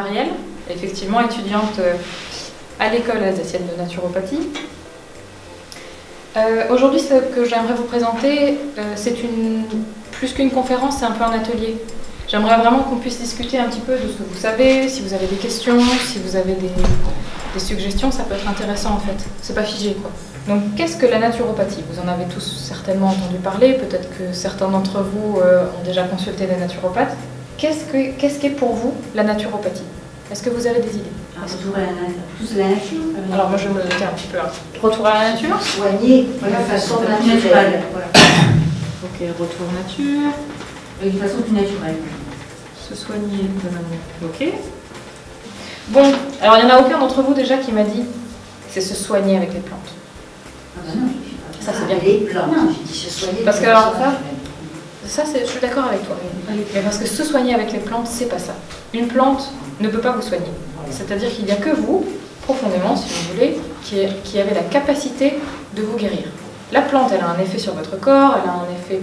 Marielle, effectivement étudiante à l'école alsacienne de naturopathie. Aujourd'hui, ce que j'aimerais vous présenter, c'est plus qu'une conférence, c'est un peu un atelier. J'aimerais vraiment qu'on puisse discuter un petit peu de ce que vous savez, si vous avez des questions, si vous avez des suggestions, ça peut être intéressant en fait. C'est pas figé quoi. Donc qu'est-ce que la naturopathie? Vous en avez tous certainement entendu parler, peut-être que certains d'entre vous ont déjà consulté des naturopathes. Qu'est-ce qu'est pour vous la naturopathie? Est-ce que vous avez des idées? Retour à la nature. Alors moi je vais me noter un petit peu. Retour à la nature. Soigner de façon naturelle. Voilà. Ok, retour nature. Et de façon plus naturelle. Se soigner de manière. Ok. Bon, alors il n'y en a aucun d'entre vous déjà qui m'a dit c'est se soigner avec les plantes. Ah ben non, je dis pas. Ça c'est bien. Les plantes. Non, j'ai dit se soigner. Parce que alors ça je suis d'accord avec toi. Mais parce que se soigner avec les plantes, c'est pas ça. Une plante ne peut pas vous soigner. C'est-à-dire qu'il n'y a que vous, profondément, si vous voulez, qui avez la capacité de vous guérir. La plante, elle a un effet sur votre corps, elle a un effet...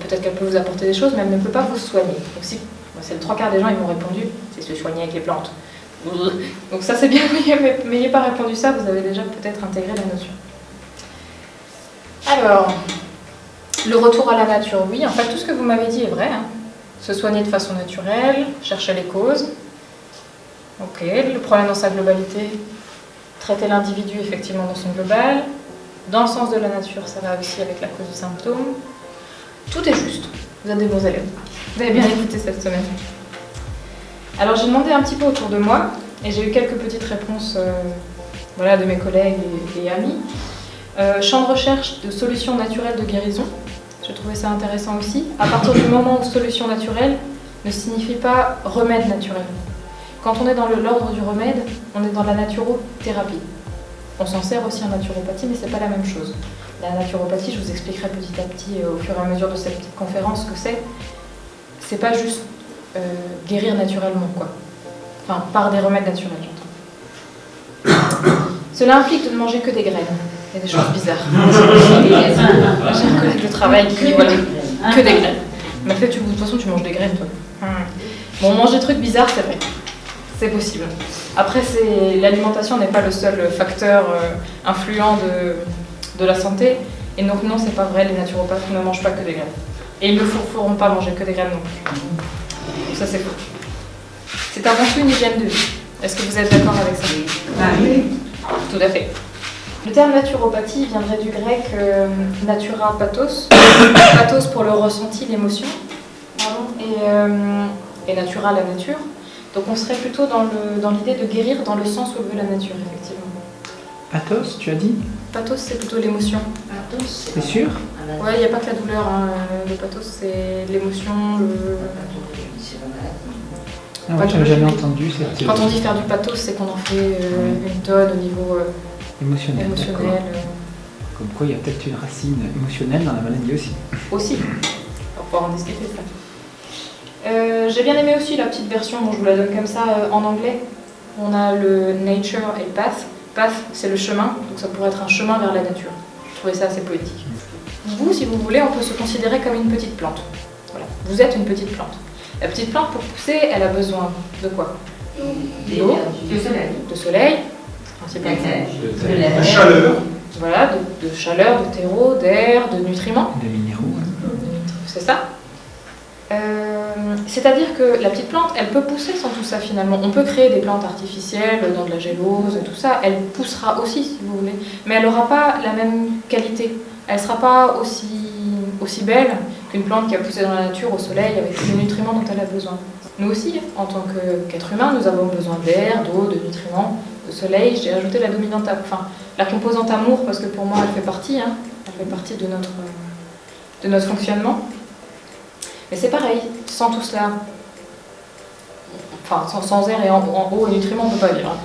peut-être qu'elle peut vous apporter des choses, mais elle ne peut pas vous soigner. Donc si, c'est le 3/4 des gens, ils m'ont répondu, c'est se soigner avec les plantes. Donc ça c'est bien, mais n'ayez pas répondu ça, vous avez déjà peut-être intégré la notion. Alors, le retour à la nature, oui, en fait tout ce que vous m'avez dit est vrai. Hein. Se soigner de façon naturelle, chercher les causes. Ok, le problème dans sa globalité, traiter l'individu effectivement dans son global. Dans le sens de la nature, ça va aussi avec la cause du symptôme. Tout est juste, vous êtes des bons élèves. Vous avez bien écouté cette semaine. Alors j'ai demandé un petit peu autour de moi, et j'ai eu quelques petites réponses de mes collègues et amis. Champ de recherche de solutions naturelles de guérison. J'ai trouvé ça intéressant aussi. À partir du moment où solution naturelle ne signifie pas remède naturel. Quand on est dans l'ordre du remède, on est dans la naturothérapie. On s'en sert aussi en naturopathie, mais c'est pas la même chose. La naturopathie, je vous expliquerai petit à petit au fur et à mesure de cette petite conférence ce que c'est. C'est pas juste guérir naturellement, quoi. Enfin, par des remèdes naturels, j'entends. Cela implique de ne manger que des graines. Il y a des choses bizarres. J'ai un collègue de travail qui, voilà, que des graines. Il m'a fait, de toute façon, tu manges des graines, toi. Bon, on mange des trucs bizarres, c'est vrai. C'est possible. Après, l'alimentation n'est pas le seul facteur influent de la santé. Et donc, non, c'est pas vrai, les naturopathes ne mangent pas que des graines. Et ils ne feront pas manger que des graines non plus. Donc ça, c'est faux. C'est avant tout une hygiène de vie. Est-ce que vous êtes d'accord avec ça? Oui. Tout à fait. Le terme naturopathie viendrait du grec natura pathos. Pathos pour le ressenti, l'émotion. Et natura, la nature. Donc on serait plutôt dans l'idée de guérir dans le sens où veut la nature, effectivement. Pathos, tu as dit? Pathos, c'est plutôt l'émotion. Pathos. C'est sûr? Ouais, il n'y a pas que la douleur. Hein. Le pathos, c'est l'émotion, Ah ouais, j'avais jamais entendu cette... Quand on dit faire du pathos, c'est qu'on en fait une tonne au niveau émotionnel. D'accord. Comme quoi, il y a peut-être une racine émotionnelle dans la maladie aussi. Aussi. On va pouvoir en discuter ça. J'ai bien aimé aussi la petite version, bon, je vous la donne comme ça en anglais. On a le nature et path. Path, c'est le chemin, donc ça pourrait être un chemin vers la nature. Je trouvais ça assez poétique. Vous, si vous voulez, on peut se considérer comme une petite plante. Voilà. Vous êtes une petite plante. La petite plante, pour pousser, elle a besoin de quoi? D'eau, de soleil, principalement. De chaleur. Voilà, de chaleur, de terreau, d'air, de nutriments. Des minéraux. C'est ça. C'est-à-dire que la petite plante, elle peut pousser sans tout ça finalement. On peut créer des plantes artificielles dans de la gélose et tout ça. Elle poussera aussi si vous voulez. Mais elle n'aura pas la même qualité. Elle ne sera pas aussi belle qu'une plante qui a poussé dans la nature au soleil avec tous les nutriments dont elle a besoin. Nous aussi, en tant qu'être humain, nous avons besoin d'air, d'eau, de nutriments, de soleil. J'ai ajouté la dominante, la composante amour parce que pour moi elle fait partie. Hein, elle fait partie de notre fonctionnement. Mais c'est pareil, sans tout cela, sans air et en eau et nutriments, on ne peut pas vivre.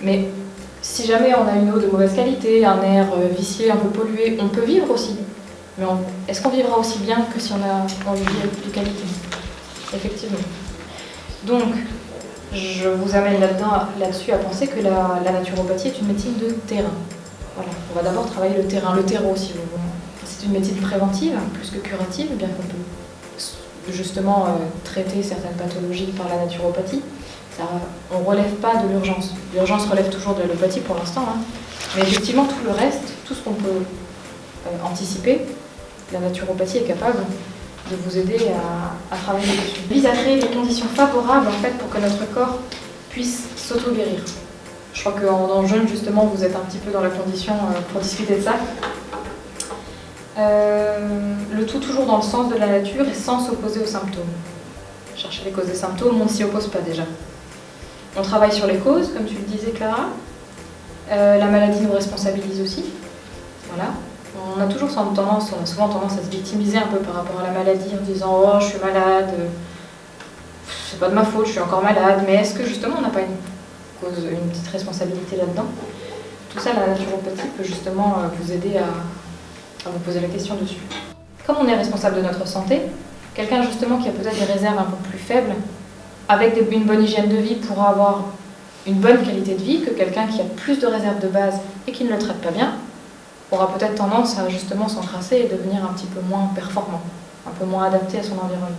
Mais si jamais on a une eau de mauvaise qualité, un air vicié, un peu pollué, on peut vivre aussi. Mais est-ce qu'on vivra aussi bien que si on vit de qualité? Effectivement. Donc, je vous amène là-dessus à penser que la naturopathie est une médecine de terrain. Voilà. On va d'abord travailler le terrain, le terreau si vous voulez. C'est une médecine préventive, plus que curative, bien qu'on peut justement traiter certaines pathologies par la naturopathie. on ne relève pas de l'urgence. L'urgence relève toujours de l'allopathie pour l'instant, hein. Mais effectivement, tout le reste, tout ce qu'on peut anticiper, la naturopathie est capable de vous aider à travailler dessus. Il vise à créer des conditions favorables en fait, pour que notre corps puisse s'auto-guérir. Je crois qu'en jeûne, justement, vous êtes un petit peu dans la condition pour discuter de ça. Le tout toujours dans le sens de la nature et sans s'opposer aux symptômes. Chercher les causes des symptômes, on ne s'y oppose pas déjà. On travaille sur les causes, comme tu le disais Clara. La maladie nous responsabilise aussi. Voilà. On a souvent tendance à se victimiser un peu par rapport à la maladie en disant « Oh, je suis malade, c'est pas de ma faute, je suis encore malade ». Mais est-ce que justement on n'a pas une petite responsabilité là-dedans? Tout ça, la naturopathie peut justement vous aider à vous poser la question dessus. Comme on est responsable de notre santé, quelqu'un justement qui a peut-être des réserves un peu plus faibles, avec une bonne hygiène de vie, pourra avoir une bonne qualité de vie que quelqu'un qui a plus de réserves de base et qui ne le traite pas bien, aura peut-être tendance à justement s'encrasser et devenir un petit peu moins performant, un peu moins adapté à son environnement.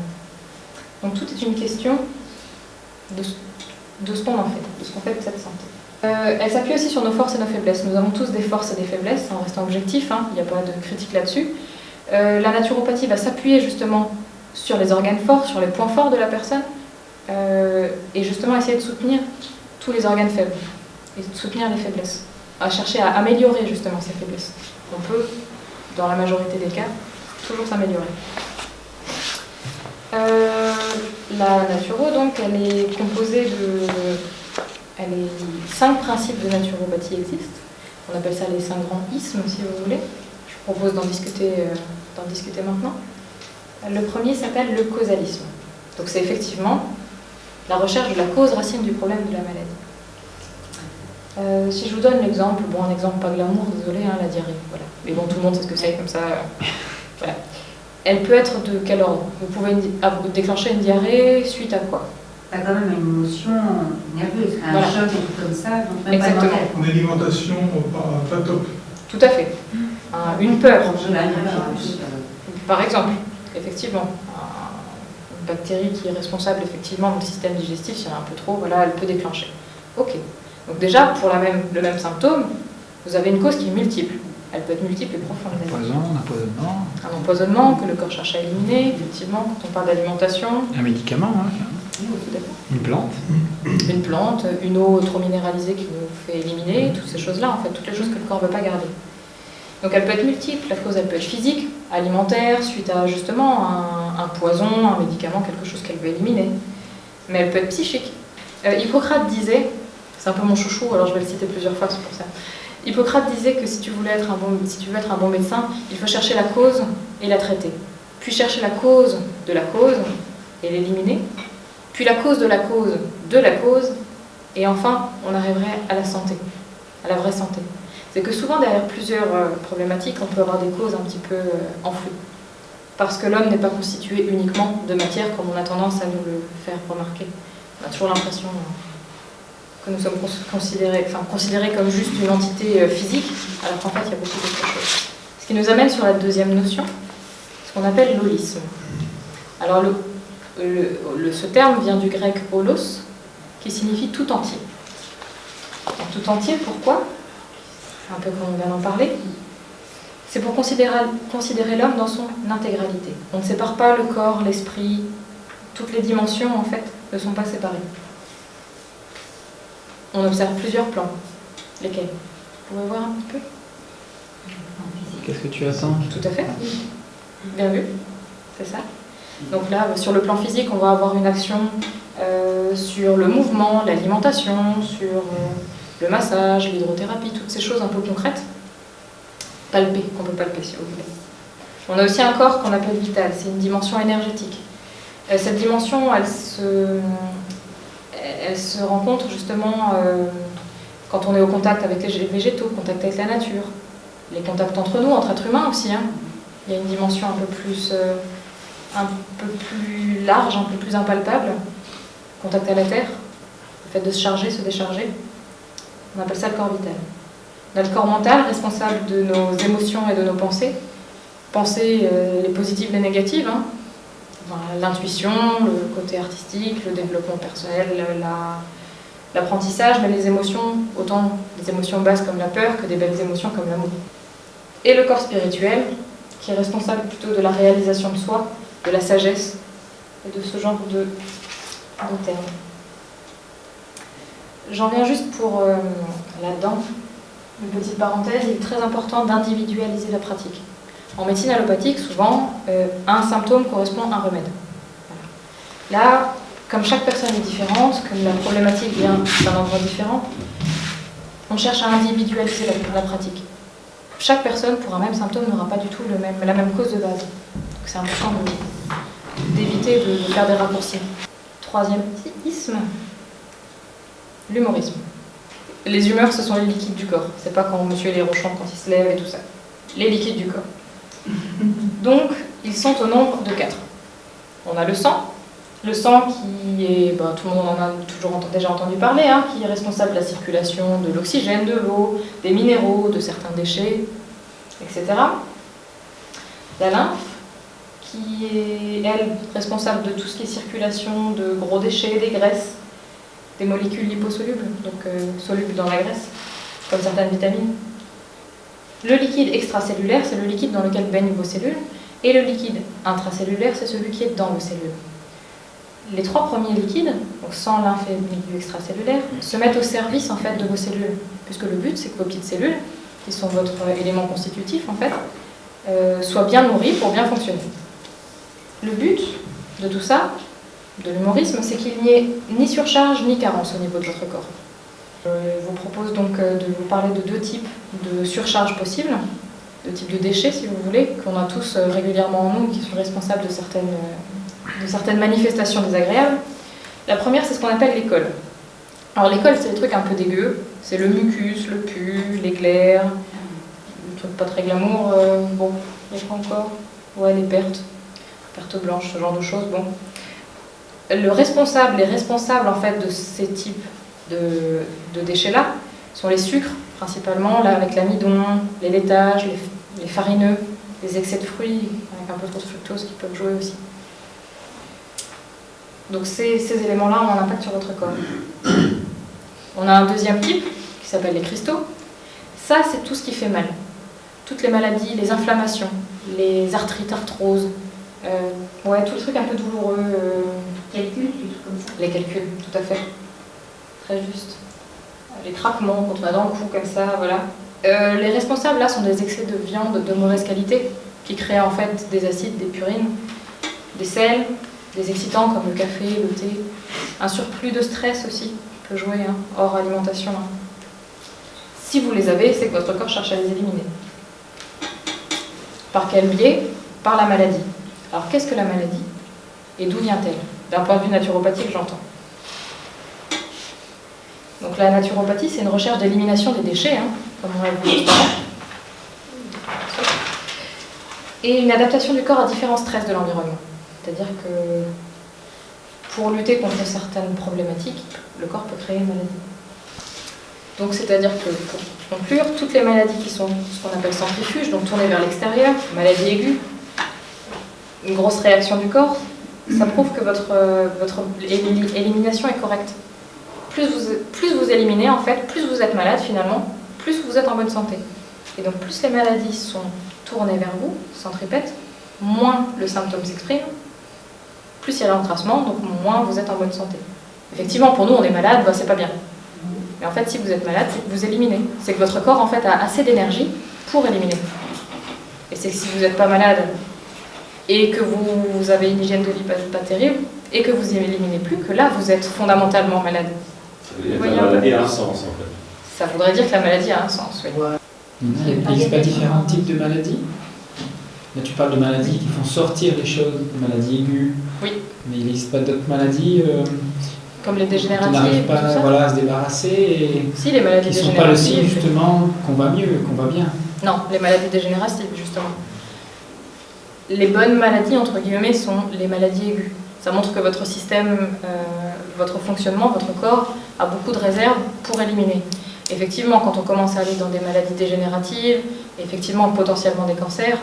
Donc tout est une question de ce qu'on en fait, de ce qu'on fait de cette santé. Elle s'appuie aussi sur nos forces et nos faiblesses. Nous avons tous des forces et des faiblesses, en restant objectif, hein, il n'y a pas de critique là-dessus. La naturopathie va s'appuyer justement sur les organes forts, sur les points forts de la personne, et justement essayer de soutenir tous les organes faibles, et de soutenir les faiblesses, à chercher à améliorer justement ces faiblesses. On peut, dans la majorité des cas, toujours s'améliorer. La naturo, donc, elle est composée de... 5 principes de naturopathie existent. On appelle ça les 5 grands ismes, si vous voulez. Je vous propose d'en discuter maintenant. Le premier s'appelle le causalisme. Donc c'est effectivement la recherche de la cause racine du problème de la maladie. Si je vous donne l'exemple, bon, un exemple pas glamour, désolé, hein, la diarrhée. Voilà. Mais bon, tout le monde sait ce que c'est, comme ça. Voilà. Elle peut être de quel ordre? Vous pouvez déclencher une diarrhée suite à quoi? T'as quand même une émotion nerveuse, un Voilà. choc et tout comme ça, donc même Exactement. pas dans En alimentation, pas top. Tout à fait. Une peur, par exemple, effectivement. Une bactérie qui est responsable effectivement du système digestif, s'il y en a un peu trop, voilà, elle peut déclencher. Ok. Donc déjà, pour le même symptôme, vous avez une cause qui est multiple. Elle peut être multiple et profonde. Un empoisonnement. Un empoisonnement que le corps cherche à éliminer, effectivement, quand on parle d'alimentation. Un médicament, hein. Une plante. Une plante, une eau trop minéralisée qui nous fait éliminer, toutes ces choses-là, en fait, toutes les choses que le corps ne veut pas garder. Donc elle peut être multiple, la cause elle peut être physique, alimentaire, suite à justement un poison, un médicament, quelque chose qu'elle veut éliminer. Mais elle peut être psychique. Hippocrate disait, c'est un peu mon chouchou, alors je vais le citer plusieurs fois, c'est pour ça. Hippocrate disait que si tu veux être un bon médecin, il faut chercher la cause et la traiter. Puis chercher la cause de la cause et l'éliminer. Puis la cause de la cause de la cause. Et enfin, on arriverait à la santé, à la vraie santé. C'est que souvent, derrière plusieurs problématiques, on peut avoir des causes un petit peu enfouies. Parce que l'homme n'est pas constitué uniquement de matière, comme on a tendance à nous le faire remarquer. On a toujours l'impression que nous sommes considérés comme juste une entité physique, alors qu'en fait, il y a beaucoup d'autres choses. Ce qui nous amène sur la deuxième notion, ce qu'on appelle l'holisme. Alors, ce terme vient du grec holos, qui signifie tout entier. Alors, tout entier, pourquoi? Un peu comme on vient d'en parler. C'est pour considérer l'homme dans son intégralité. On ne sépare pas le corps, l'esprit, toutes les dimensions, en fait, ne sont pas séparées. On observe plusieurs plans. Lesquels? Vous pouvez voir un petit peu? Qu'est-ce que tu attends? Tout à fait. Bien vu. C'est ça. Donc là, sur le plan physique, on va avoir une action sur le mouvement, l'alimentation, sur le massage, l'hydrothérapie, toutes ces choses un peu concrètes. Palper, qu'on peut palper si vous voulez. On a aussi un corps qu'on appelle vital, c'est une dimension énergétique. Cette dimension, elle se rencontre justement quand on est au contact avec les végétaux, au contact avec la nature, les contacts entre nous, entre êtres humains aussi. Hein. Il y a une dimension un peu plus large, un peu plus impalpable. Contact à la terre, le fait de se charger, se décharger. On appelle ça le corps vital. On a le corps mental, responsable de nos émotions et de nos pensées. Pensées, les positives, les négatives. Hein. l'intuition, le côté artistique, le développement personnel, l'apprentissage, mais les émotions, autant des émotions basses comme la peur que des belles émotions comme l'amour. Et le corps spirituel, qui est responsable plutôt de la réalisation de soi, de la sagesse et de ce genre de termes. J'en viens juste pour là-dedans, une petite parenthèse, il est très important d'individualiser la pratique. En médecine allopathique, souvent, un symptôme correspond à un remède. Voilà. Là, comme chaque personne est différente, comme la problématique vient d'un endroit différent, on cherche à individualiser la pratique. Chaque personne, pour un même symptôme, n'aura pas du tout la même cause de base. Donc c'est important d'éviter de faire des raccourcis. Troisième isme, l'humorisme. Les humeurs, ce sont les liquides du corps. C'est pas quand monsieur les rochons, quand il se lève et tout ça. Les liquides du corps. Donc, ils sont au nombre de 4. On a le sang. Le sang qui est, tout le monde en a toujours déjà entendu parler, hein, qui est responsable de la circulation de l'oxygène, de l'eau, des minéraux, de certains déchets, etc. La lymphe, qui est, elle, responsable de tout ce qui est circulation de gros déchets, des graisses, des molécules liposolubles, donc solubles dans la graisse, comme certaines vitamines. Le liquide extracellulaire, c'est le liquide dans lequel baignent vos cellules, et le liquide intracellulaire, c'est celui qui est dans vos cellules. Les 3 premiers liquides, donc sang, lymphe et milieu extracellulaire, se mettent au service en fait de vos cellules, puisque le but c'est que vos petites cellules, qui sont votre élément constitutif en fait, soient bien nourries pour bien fonctionner. Le but de tout ça, de l'humorisme, c'est qu'il n'y ait ni surcharge ni carence au niveau de votre corps. Je vous propose donc de vous parler de 2 types de surcharge possibles, 2 types de déchets si vous voulez, qu'on a tous régulièrement en nous, qui sont responsables de certaines manifestations désagréables. La première, c'est ce qu'on appelle l'école. Alors l'école, c'est des trucs un peu dégueux, c'est le mucus, le pus, l'éclair, des trucs pas très glamour, il y a quoi encore? Ouais, les pertes blanches, ce genre de choses, bon. Les responsables en fait de ces types de déchets-là sont les sucres, principalement, là, avec l'amidon, les laitages, les farineux, les excès de fruits, avec un peu trop de fructose qui peuvent jouer aussi. Donc ces éléments-là ont un impact sur votre corps. On a un deuxième type qui s'appelle les cristaux. Ça, c'est tout ce qui fait mal. Toutes les maladies, les inflammations, les arthrites, arthroses, tout le truc un peu douloureux. Calcul, des trucs comme ça. Les calculs, tout à fait. Très juste. Les craquements quand on a dans le cou comme ça, voilà. Les responsables là sont des excès de viande de mauvaise qualité qui créent en fait des acides, des purines, des sels, des excitants comme le café, le thé. Un surplus de stress aussi peut jouer, hein, hors alimentation. Hein. Si vous les avez, c'est que votre corps cherche à les éliminer. Par quel biais? Par la maladie. Alors qu'est-ce que la maladie? Et d'où vient-elle? D'un point de vue naturopathique, j'entends. Donc la naturopathie, c'est une recherche d'élimination des déchets, hein, comme on l'a vu juste avant. Et une adaptation du corps à différents stress de l'environnement. C'est-à-dire que pour lutter contre certaines problématiques, le corps peut créer une maladie. Donc c'est-à-dire que, pour conclure, toutes les maladies qui sont ce qu'on appelle centrifuges, donc tournées vers l'extérieur, maladie aiguë, une grosse réaction du corps, ça prouve que votre élimination est correcte. Plus vous éliminez, en fait, plus vous êtes malade finalement, plus vous êtes en bonne santé. Et donc plus les maladies sont tournées vers vous, centripètes, moins le symptôme s'exprime, plus il y a l'encrassement, donc moins vous êtes en bonne santé. Effectivement, pour nous, on est malade, c'est pas bien. Mais en fait, si vous êtes malade, c'est que vous éliminez. C'est que votre corps, en fait, a assez d'énergie pour éliminer. Et c'est que si vous n'êtes pas malade et que vous avez une hygiène de vie pas terrible et que vous éliminez plus, que là, vous êtes fondamentalement malade. Ça veut dire que la maladie a un sens, en fait. Ça voudrait dire que la maladie a un sens, oui. Il n'existe pas différents types de maladies? Là, tu parles de maladies qui font sortir les choses, des maladies aiguës. Oui. Mais il n'existe pas d'autres maladies comme les qui dégénératives, n'arrivent pas tout ça. à se débarrasser et Si, les maladies qui ne sont pas le signe dégénératives. justement qu'on va mieux, qu'on va bien. Non, les maladies dégénératives, justement. Les bonnes maladies, entre guillemets, sont les maladies aiguës. Ça montre que votre système, votre fonctionnement, votre corps a beaucoup de réserves pour éliminer. Effectivement, quand on commence à aller dans des maladies dégénératives, effectivement potentiellement des cancers,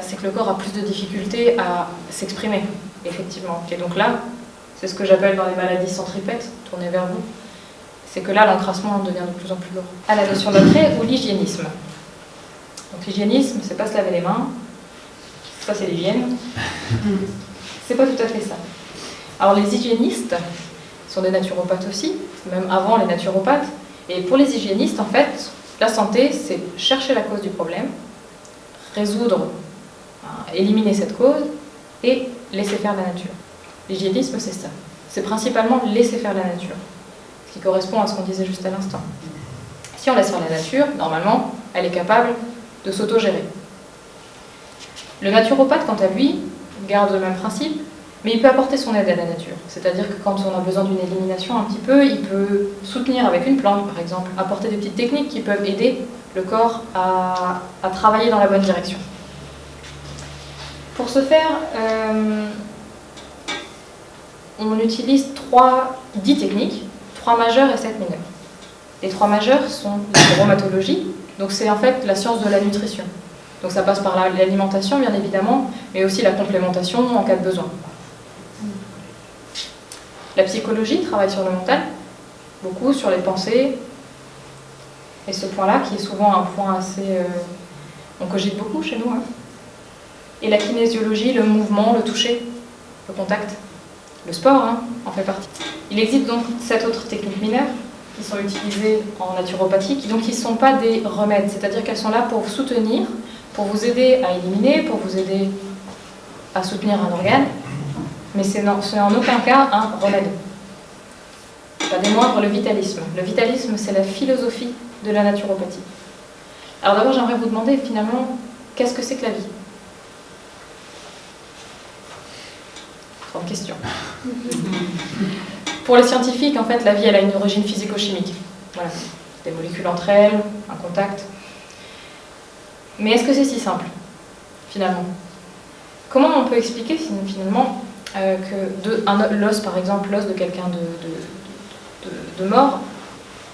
c'est que le corps a plus de difficultés à s'exprimer. effectivement. Et donc là, c'est ce que j'appelle dans les maladies centripètes, tournées vers vous, c'est que là, l'encrassement devient de plus en plus lourd. À la notion d'après, ou l'hygiénisme. Donc l'hygiénisme, c'est pas se laver les mains, ça c'est l'hygiène. C'est pas tout à fait ça. Alors les hygiénistes sont des naturopathes aussi, même avant les naturopathes. Et pour les hygiénistes, en fait, la santé, c'est chercher la cause du problème, résoudre, éliminer cette cause et laisser faire la nature. L'hygiénisme, c'est ça. C'est principalement laisser faire la nature, ce qui correspond à ce qu'on disait juste à l'instant. Si on laisse faire la nature, normalement, elle est capable de s'autogérer. Le naturopathe, quant à lui, garde le même principe, mais il peut apporter son aide à la nature. C'est-à-dire que quand on a besoin d'une élimination un petit peu, il peut soutenir avec une plante, par exemple, apporter des petites techniques qui peuvent aider le corps à travailler dans la bonne direction. Pour ce faire, on utilise 10 techniques, 3 majeures et 7 mineures. Les 3 majeures sont la rhumatologie, donc c'est en fait la science de la nutrition. Donc ça passe par l'alimentation, bien évidemment, mais aussi la complémentation en cas de besoin. La psychologie travaille sur le mental, beaucoup sur les pensées, et ce point-là, qui est souvent un point assez... on cogite beaucoup chez nous. Hein. Et la kinésiologie, le mouvement, le toucher, le contact, le sport en fait partie. Il existe donc 7 autres techniques mineures qui sont utilisées en naturopathie, qui ne sont pas des remèdes, c'est-à-dire qu'elles sont là pour vous soutenir, pour vous aider à éliminer, pour vous aider à soutenir un organe, mais c'est en aucun cas un remède. Pas des moindres, le vitalisme. Le vitalisme, c'est la philosophie de la naturopathie. Alors d'abord, j'aimerais vous demander finalement, qu'est-ce que c'est que la vie ? Grande question. Pour les scientifiques, en fait, la vie, elle a une origine physico-chimique. Voilà, des molécules entre elles, un contact. Mais est-ce que c'est si simple, finalement ? Comment on peut expliquer, finalement, que l'os, par exemple, l'os de quelqu'un de mort,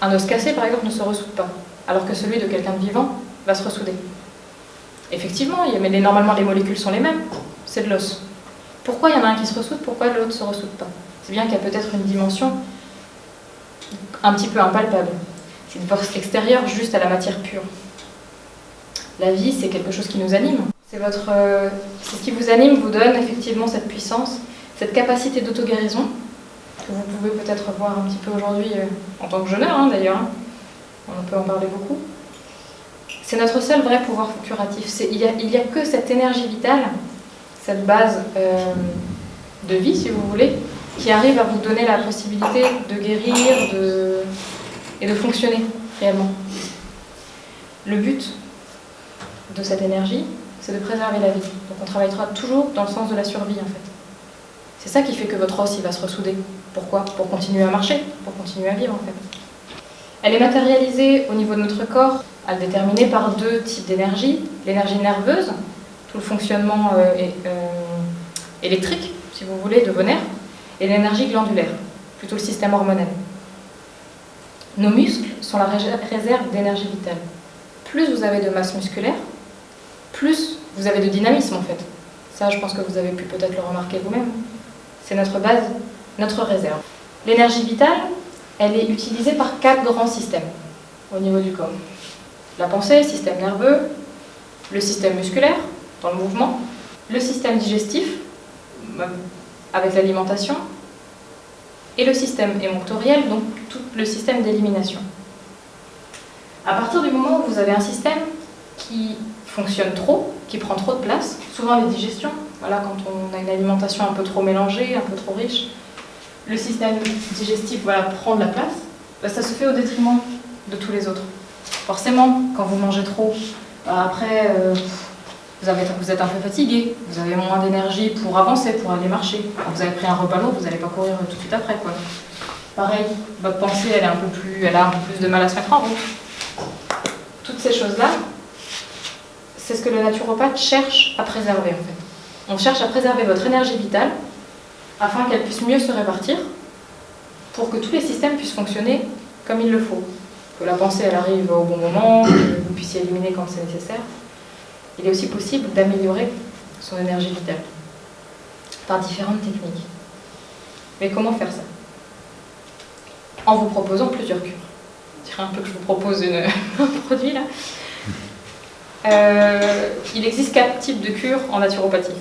un os cassé, par exemple, ne se ressoude pas, alors que celui de quelqu'un de vivant va se ressouder. Effectivement, mais normalement, les molécules sont les mêmes, c'est de l'os. Pourquoi il y en a un qui se ressoude, pourquoi l'autre ne se ressoude pas ? C'est bien qu'il y a peut-être une dimension un petit peu impalpable. C'est une force extérieure juste à la matière pure. La vie, c'est quelque chose qui nous anime. C'est ce qui vous anime, vous donne effectivement cette puissance, cette capacité d'auto-guérison, que vous pouvez peut-être voir un petit peu aujourd'hui en tant que jeûneur d'ailleurs. On peut en parler beaucoup. C'est notre seul vrai pouvoir curatif. Il y a que cette énergie vitale, cette base de vie, si vous voulez, qui arrive à vous donner la possibilité de guérir et de fonctionner réellement. Le but de cette énergie, c'est de préserver la vie. Donc on travaillera toujours dans le sens de la survie, en fait. C'est ça qui fait que votre os, il va se ressouder. Pourquoi ? Pour continuer à marcher, pour continuer à vivre, en fait. Elle est matérialisée au niveau de notre corps, elle est déterminée par 2 types d'énergie. L'énergie nerveuse, tout le fonctionnement électrique, si vous voulez, de vos nerfs, et l'énergie glandulaire, plutôt le système hormonal. Nos muscles sont la réserve d'énergie vitale. Plus vous avez de masse musculaire, plus vous avez de dynamisme en fait. Ça, je pense que vous avez pu peut-être le remarquer vous-même. C'est notre base, notre réserve. L'énergie vitale, elle est utilisée par 4 grands systèmes au niveau du corps. La pensée, le système nerveux, le système musculaire, dans le mouvement, le système digestif, avec l'alimentation, et le système émonctoriel, donc tout le système d'élimination. À partir du moment où vous avez un système qui fonctionne trop, qui prend trop de place, souvent les digestions, voilà, quand on a une alimentation un peu trop mélangée, un peu trop riche, le système digestif prend de la place, ça se fait au détriment de tous les autres. Forcément, quand vous mangez trop, après, vous êtes un peu fatigué, vous avez moins d'énergie pour avancer, pour aller marcher. Quand vous avez pris un repas lourd, vous n'allez pas courir tout de suite après, quoi. Pareil, votre pensée, elle a un peu plus de mal à se mettre en route. Toutes ces choses-là, c'est ce que le naturopathe cherche à préserver, en fait. On cherche à préserver votre énergie vitale afin qu'elle puisse mieux se répartir pour que tous les systèmes puissent fonctionner comme il le faut. Que la pensée, elle arrive au bon moment, que vous puissiez éliminer quand c'est nécessaire. Il est aussi possible d'améliorer son énergie vitale. par différentes techniques. Mais comment faire ça? En vous proposant plusieurs cures. Je dirais un peu que je vous propose un produit là. Il existe 4 types de cures en naturopathie.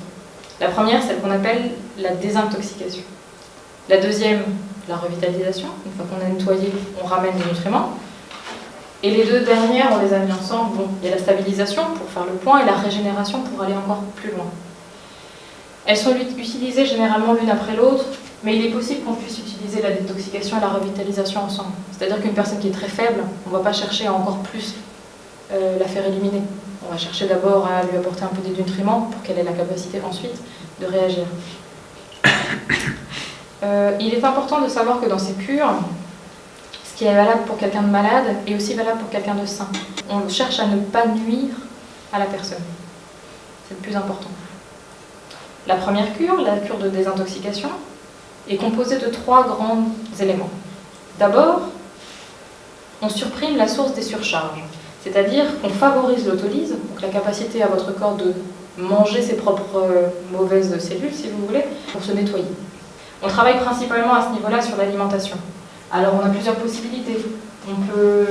La première, celle qu'on appelle la désintoxication. La deuxième, la revitalisation. Une fois qu'on a nettoyé, on ramène des nutriments. Et les deux dernières, on les a mis ensemble. Bon, il y a la stabilisation pour faire le point et la régénération pour aller encore plus loin. Elles sont utilisées généralement l'une après l'autre, mais il est possible qu'on puisse utiliser la détoxication et la revitalisation ensemble. C'est-à-dire qu'une personne qui est très faible, on ne va pas chercher à encore plus la faire éliminer. On va chercher d'abord à lui apporter un peu des nutriments pour qu'elle ait la capacité ensuite de réagir. Il est important de savoir que dans ces cures, ce qui est valable pour quelqu'un de malade est aussi valable pour quelqu'un de sain. On cherche à ne pas nuire à la personne. C'est le plus important. La première cure, la cure de désintoxication, est composée de 3 grands éléments. D'abord, on supprime la source des surcharges, c'est-à-dire qu'on favorise l'autolyse, donc la capacité à votre corps de manger ses propres mauvaises cellules, si vous voulez, pour se nettoyer. On travaille principalement à ce niveau-là sur l'alimentation. Alors on a plusieurs possibilités. On peut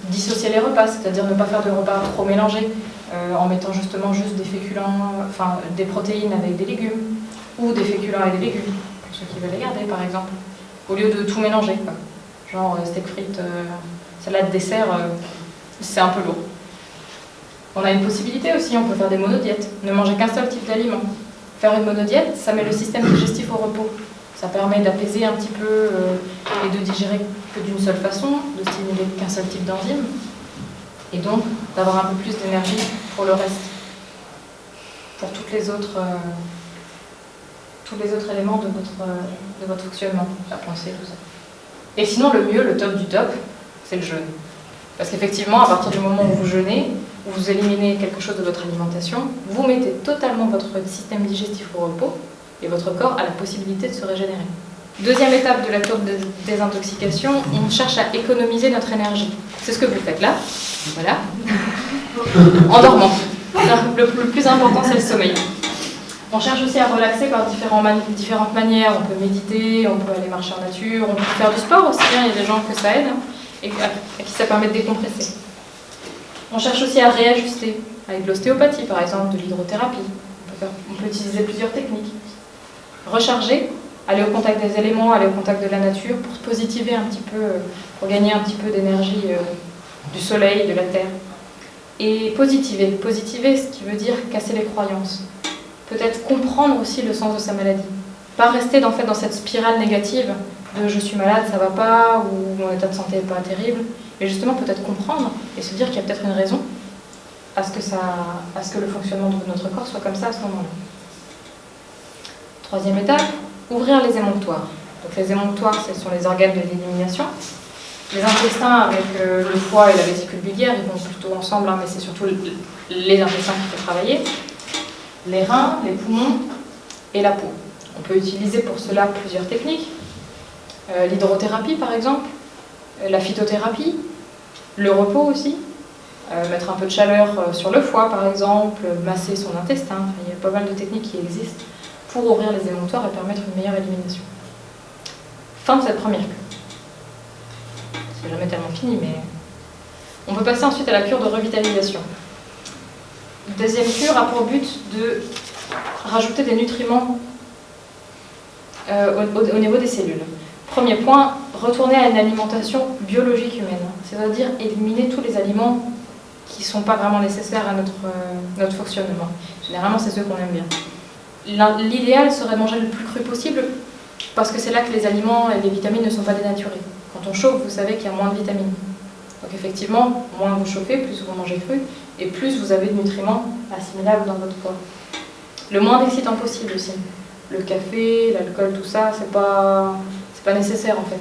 dissocier les repas, c'est-à-dire ne pas faire de repas trop mélangés, en mettant justement juste des féculents, enfin des protéines avec des légumes, ou des féculents avec des légumes, pour ceux qui veulent les garder par exemple, au lieu de tout mélanger, quoi. Genre steak frites, salade, dessert, c'est un peu lourd. On a une possibilité aussi, on peut faire des monodiètes, ne manger qu'un seul type d'aliment. Faire une monodiète, ça met le système digestif au repos. Ça permet d'apaiser un petit peu et de digérer que d'une seule façon, de stimuler qu'un seul type d'enzyme, et donc d'avoir un peu plus d'énergie pour le reste, pour tous les autres éléments de votre fonctionnement, la pensée, tout ça. Et sinon, le mieux, le top du top, c'est le jeûne. Parce qu'effectivement, à partir du moment où vous jeûnez, où vous éliminez quelque chose de votre alimentation, vous mettez totalement votre système digestif au repos, et votre corps a la possibilité de se régénérer. Deuxième étape de la cure de désintoxication, on cherche à économiser notre énergie. C'est ce que vous faites là, voilà, en dormant. Le plus important, c'est le sommeil. On cherche aussi à relaxer par différentes manières. On peut méditer, on peut aller marcher en nature, on peut faire du sport aussi, il y a des gens que ça aide, et à qui ça permet de décompresser. On cherche aussi à réajuster, avec de l'ostéopathie par exemple, de l'hydrothérapie. On peut utiliser plusieurs techniques. Recharger, aller au contact des éléments, aller au contact de la nature pour se positiver un petit peu, pour gagner un petit peu d'énergie du soleil, de la terre. Et positiver, ce qui veut dire casser les croyances. Peut-être comprendre aussi le sens de sa maladie. Pas rester dans cette spirale négative de je suis malade, ça va pas, ou mon état de santé n'est pas terrible, mais justement peut-être comprendre et se dire qu'il y a peut-être une raison à ce que le fonctionnement de notre corps soit comme ça à ce moment-là. Troisième étape, ouvrir les émonctoires. Donc les émonctoires, ce sont les organes de l'élimination. Les intestins avec le foie et la vésicule biliaire, ils vont plutôt ensemble, hein, mais c'est surtout les intestins qui font travailler. Les reins, les poumons et la peau. On peut utiliser pour cela plusieurs techniques. L'hydrothérapie par exemple, la phytothérapie, le repos aussi, mettre un peu de chaleur sur le foie par exemple, masser son intestin. Enfin, il y a pas mal de techniques qui existent pour ouvrir les émonctoires et permettre une meilleure élimination. Fin de cette première cure. C'est jamais tellement fini, mais on peut passer ensuite à la cure de revitalisation. Deuxième cure a pour but de rajouter des nutriments au niveau des cellules. Premier point, retourner à une alimentation biologique humaine, c'est-à-dire éliminer tous les aliments qui ne sont pas vraiment nécessaires à notre fonctionnement. Généralement, c'est ceux qu'on aime bien. L'idéal serait de manger le plus cru possible parce que c'est là que les aliments et les vitamines ne sont pas dénaturés. Quand on chauffe, vous savez qu'il y a moins de vitamines. Donc effectivement, moins vous chauffez, plus vous mangez cru et plus vous avez de nutriments assimilables dans votre corps. Le moins d'excitant possible aussi. Le café, l'alcool, tout ça, c'est pas nécessaire en fait.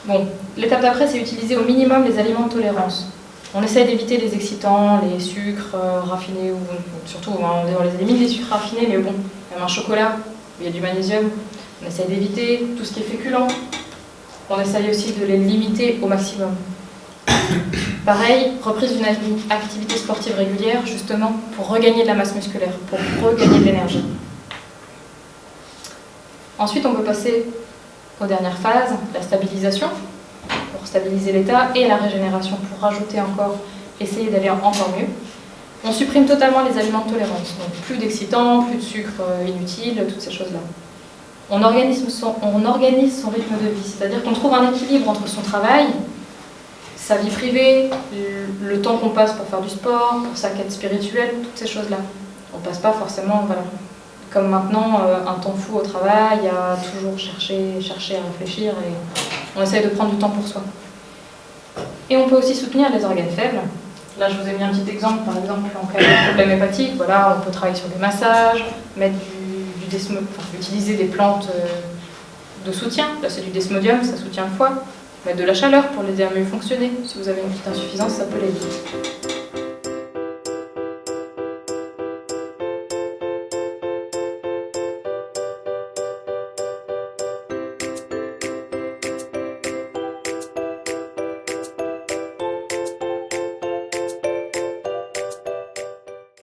Bon, l'étape d'après, c'est utiliser au minimum les aliments de tolérance. On essaie d'éviter les excitants, les sucres raffinés, ou surtout on les élimine les sucres raffinés, mais bon, même un chocolat, où il y a du magnésium, on essaie d'éviter tout ce qui est féculent. On essaie aussi de les limiter au maximum. Pareil, reprise d'une activité sportive régulière, justement, pour regagner de la masse musculaire, pour regagner de l'énergie. Ensuite, on peut passer aux dernières phases, la stabilisation, pour stabiliser l'état, et la régénération, pour rajouter encore, essayer d'aller encore mieux. On supprime totalement les aliments de tolérance, donc plus d'excitants, plus de sucre inutile, toutes ces choses-là. On organise son rythme de vie, c'est-à-dire qu'on trouve un équilibre entre son travail, sa vie privée, le temps qu'on passe pour faire du sport, pour sa quête spirituelle, toutes ces choses-là. On passe pas forcément, voilà, comme maintenant, un temps fou au travail, à toujours chercher à réfléchir, et on essaye de prendre du temps pour soi. Et on peut aussi soutenir les organes faibles. Là, je vous ai mis un petit exemple, par exemple, en cas de problème hépatique, voilà, on peut travailler sur des massages, mettre utiliser des plantes de soutien. Là, c'est du desmodium, ça soutient le foie. Mettre de la chaleur pour l'aider à mieux fonctionner. Si vous avez une petite insuffisance, ça peut l'aider.